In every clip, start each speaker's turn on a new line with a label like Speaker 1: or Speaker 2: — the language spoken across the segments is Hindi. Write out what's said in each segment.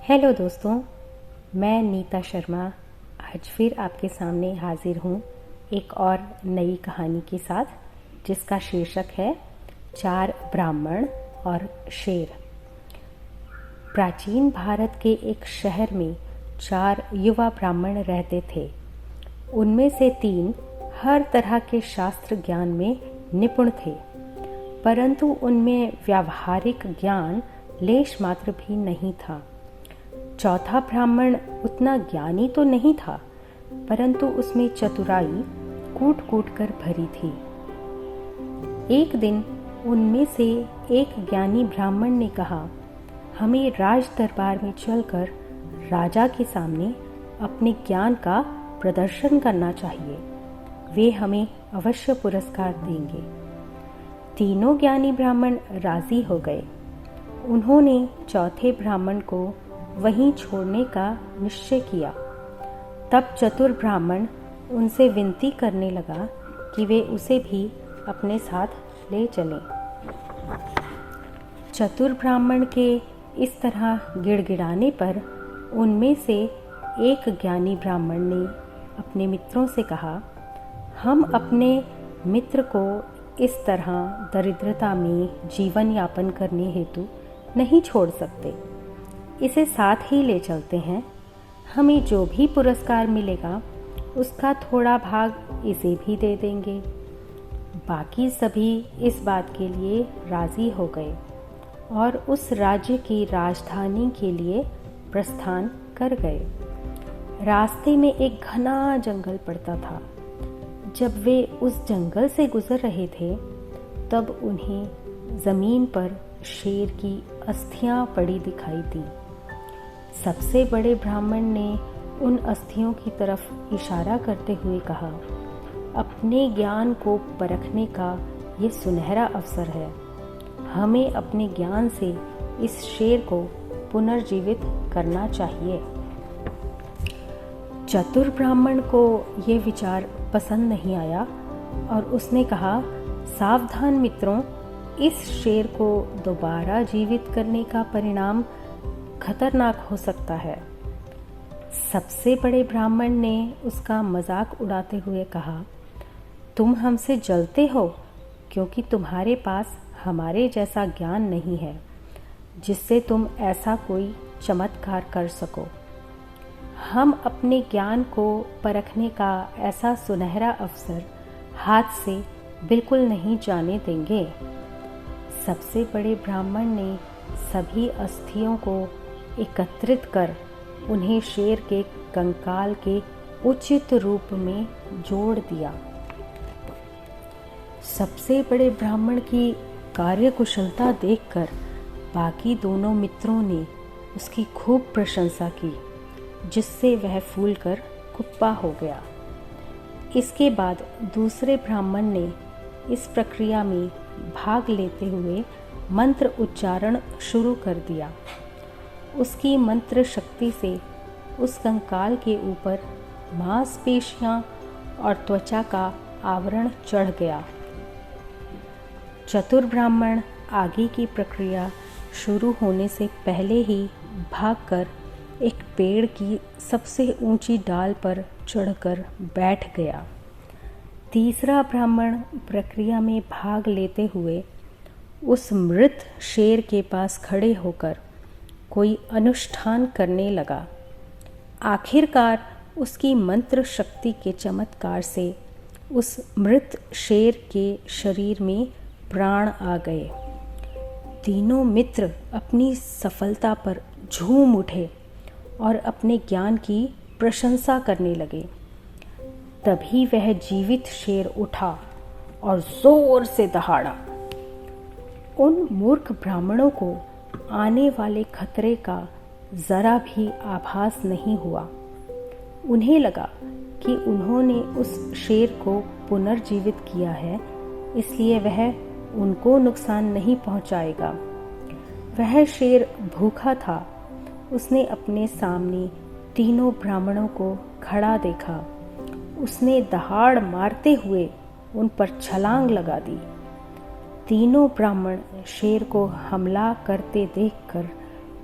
Speaker 1: हेलो दोस्तों, मैं नीता शर्मा आज फिर आपके सामने हाजिर हूँ एक और नई कहानी के साथ, जिसका शीर्षक है 4 ब्राह्मण और शेर। प्राचीन भारत के एक शहर में 4 युवा ब्राह्मण रहते थे। उनमें से 3 हर तरह के शास्त्र ज्ञान में निपुण थे, परंतु उनमें व्यावहारिक ज्ञान लेश मात्र भी नहीं था। चौथा ब्राह्मण उतना ज्ञानी तो नहीं था, परंतु उसमें चतुराई कूट कूट कर भरी थी। एक दिन उनमें से एक ज्ञानी ब्राह्मण ने कहा, हमें राज दरबार में चलकर राजा के सामने अपने ज्ञान का प्रदर्शन करना चाहिए। वे हमें अवश्य पुरस्कार देंगे। तीनों ज्ञानी ब्राह्मण राजी हो गए। उन्होंने चौथे ब्राह्मण को वहीं छोड़ने का निश्चय किया। तब चतुर ब्राह्मण उनसे विनती करने लगा कि वे उसे भी अपने साथ ले चलें। चतुर ब्राह्मण के इस तरह गिड़गिड़ाने पर उनमें से एक ज्ञानी ब्राह्मण ने अपने मित्रों से कहा, हम अपने मित्र को इस तरह दरिद्रता में जीवन यापन करने हेतु नहीं छोड़ सकते। इसे साथ ही ले चलते हैं। हमें जो भी पुरस्कार मिलेगा उसका थोड़ा भाग इसे भी दे देंगे। बाकी सभी इस बात के लिए राजी हो गए और उस राज्य की राजधानी के लिए प्रस्थान कर गए। रास्ते में एक घना जंगल पड़ता था। जब वे उस जंगल से गुजर रहे थे, तब उन्हें जमीन पर शेर की अस्थियां पड़ी दिखाई दी। सबसे बड़े ब्राह्मण ने उन अस्थियों की तरफ इशारा करते हुए कहा, अपने ज्ञान को परखने का ये सुनहरा अवसर है। हमें अपने ज्ञान से इस शेर को पुनर्जीवित करना चाहिए। चतुर ब्राह्मण को ये विचार पसंद नहीं आया और उसने कहा, सावधान मित्रों, इस शेर को दोबारा जीवित करने का परिणाम खतरनाक हो सकता है। सबसे बड़े ब्राह्मण ने उसका मजाक उड़ाते हुए कहा, तुम हमसे जलते हो क्योंकि तुम्हारे पास हमारे जैसा ज्ञान नहीं है जिससे तुम ऐसा कोई चमत्कार कर सको। हम अपने ज्ञान को परखने का ऐसा सुनहरा अवसर हाथ से बिल्कुल नहीं जाने देंगे। सबसे बड़े ब्राह्मण ने सभी अस्थियों को एकत्रित कर उन्हें शेर के कंकाल के उचित रूप में जोड़ दिया। सबसे बड़े ब्राह्मण की कार्यकुशलता देखकर बाकी दोनों मित्रों ने उसकी खूब प्रशंसा की, जिससे वह फूलकर कुप्पा हो गया। इसके बाद दूसरे ब्राह्मण ने इस प्रक्रिया में भाग लेते हुए मंत्र उच्चारण शुरू कर दिया। उसकी मंत्र शक्ति से उस कंकाल के ऊपर मांसपेशियां और त्वचा का आवरण चढ़ गया। चतुर ब्राह्मण आगे की प्रक्रिया शुरू होने से पहले ही भागकर एक पेड़ की सबसे ऊंची डाल पर चढ़कर बैठ गया। तीसरा ब्राह्मण प्रक्रिया में भाग लेते हुए उस मृत शेर के पास खड़े होकर कोई अनुष्ठान करने लगा। आखिरकार उसकी मंत्र शक्ति के चमत्कार से उस मृत शेर के शरीर में प्राण आ गए। तीनों मित्र अपनी सफलता पर झूम उठे और अपने ज्ञान की प्रशंसा करने लगे। तभी वह जीवित शेर उठा और जोर से दहाड़ा। उन मूर्ख ब्राह्मणों को आने वाले खतरे का जरा भी आभास नहीं हुआ। उन्हें लगा कि उन्होंने उस शेर को पुनर्जीवित किया है, इसलिए वह उनको नुकसान नहीं पहुंचाएगा। वह शेर भूखा था। उसने अपने सामने तीनों ब्राह्मणों को खड़ा देखा। उसने दहाड़ मारते हुए उन पर छलांग लगा दी। तीनों ब्राह्मण शेर को हमला करते देखकर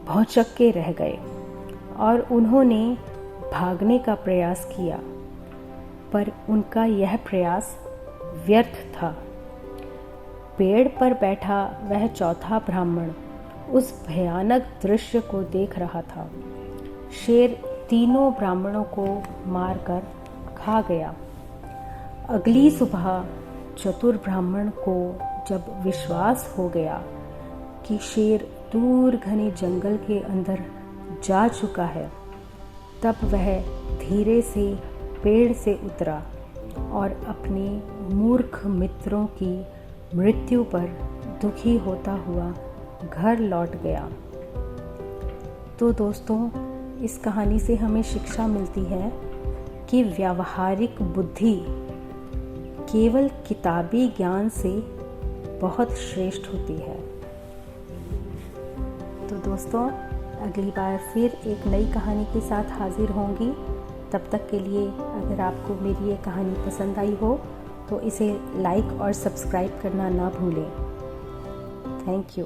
Speaker 1: भौंचक्के रह गए। और उन्होंने भागने का प्रयास किया, पर उनका यह प्रयास व्यर्थ था। पेड़ पर बैठा वह चौथा ब्राह्मण उस भयानक दृश्य को देख रहा था। शेर तीनों ब्राह्मणों को मारकर खा गया। अगली सुबह चतुर ब्राह्मण को जब विश्वास हो गया कि शेर दूर घने जंगल के अंदर जा चुका है, तब वह धीरे से पेड़ से उतरा और अपने मूर्ख मित्रों की मृत्यु पर दुखी होता हुआ घर लौट गया। तो दोस्तों, इस कहानी से हमें शिक्षा मिलती है कि व्यावहारिक बुद्धि केवल किताबी ज्ञान से बहुत श्रेष्ठ होती है। तो दोस्तों, अगली बार फिर एक नई कहानी के साथ हाजिर होंगी। तब तक के लिए अगर आपको मेरी ये कहानी पसंद आई हो तो इसे लाइक और सब्सक्राइब करना ना भूलें। Thank you.